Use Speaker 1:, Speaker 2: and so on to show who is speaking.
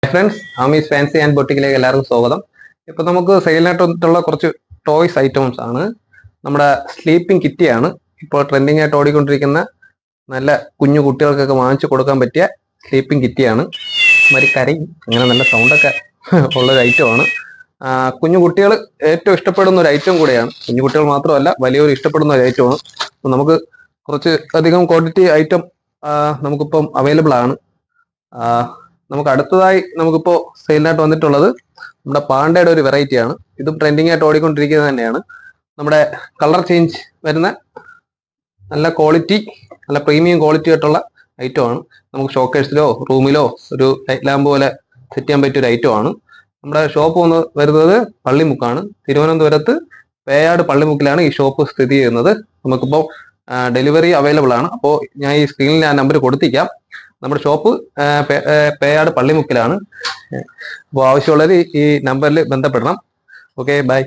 Speaker 1: Friends, Ami's fancy and ബൊട്ടിക്കിലേക്ക് എല്ലാവർക്കും സ്വാഗതം. ഇപ്പൊ നമുക്ക് സെയിലിനായിട്ട് വന്നിട്ടുള്ള കുറച്ച് ടോയ്സ് ഐറ്റംസ് ആണ്. നമ്മുടെ സ്ലീപ്പിംഗ് കിറ്റിയാണ് ഇപ്പോൾ ട്രെൻഡിങ് ആയിട്ട് ഓടിക്കൊണ്ടിരിക്കുന്ന. നല്ല കുഞ്ഞു കുട്ടികൾക്കൊക്കെ വാങ്ങിച്ചു കൊടുക്കാൻ പറ്റിയ സ്ലീപ്പിംഗ് കിറ്റിയാണ്. മാതിരി കരയും, അങ്ങനെ നല്ല സൗണ്ടൊക്കെ ഉള്ളൊരു ഐറ്റമാണ്. കുഞ്ഞു കുട്ടികൾ ഏറ്റവും ഇഷ്ടപ്പെടുന്ന ഒരു ഐറ്റം കൂടെയാണ്. കുഞ്ഞു കുട്ടികൾ മാത്രമല്ല, വലിയവർ ഇഷ്ടപ്പെടുന്ന ഒരു ഐറ്റമാണ്. അപ്പം നമുക്ക് കുറച്ച് അധികം ക്വാണ്ടിറ്റി ഐറ്റം നമുക്കിപ്പം അവൈലബിൾ ആണ്. നമുക്ക് അടുത്തതായി നമുക്കിപ്പോൾ സെയിലിനായിട്ട് വന്നിട്ടുള്ളത് നമ്മുടെ പാണ്ടയുടെ ഒരു വെറൈറ്റിയാണ്. ഇതും ട്രെൻഡിങ് ആയിട്ട് ഓടിക്കൊണ്ടിരിക്കുന്നത് തന്നെയാണ്. നമ്മുടെ കളർ ചേഞ്ച് വരുന്ന നല്ല ക്വാളിറ്റി, നല്ല പ്രീമിയം ക്വാളിറ്റി ആയിട്ടുള്ള ഐറ്റമാണ്. നമുക്ക് ഷോക്കേഴ്സിലോ റൂമിലോ ഒരു ലൈറ്റ് ലാമ്പ് പോലെ സെറ്റ് ചെയ്യാൻ പറ്റിയ ഒരു ഐറ്റമാണ്. നമ്മുടെ ഷോപ്പ് വരുന്നത് പള്ളിമുക്കാണ്. തിരുവനന്തപുരത്ത് പേയാട് പള്ളിമുക്കിലാണ് ഈ ഷോപ്പ് സ്ഥിതി ചെയ്യുന്നത്. നമുക്കിപ്പോൾ ഡെലിവറി അവൈലബിൾ ആണ്. അപ്പോൾ ഞാൻ ഈ സ്ക്രീനിൽ ആ നമ്പർ കൊടുത്തിക്കാം. നമ്മുടെ ഷോപ്പ് പേയാട് പള്ളിമുക്കിലാണ്. അപ്പോൾ ആവശ്യമുള്ളവർ ഈ നമ്പറിൽ ബന്ധപ്പെടണം. Okay, by.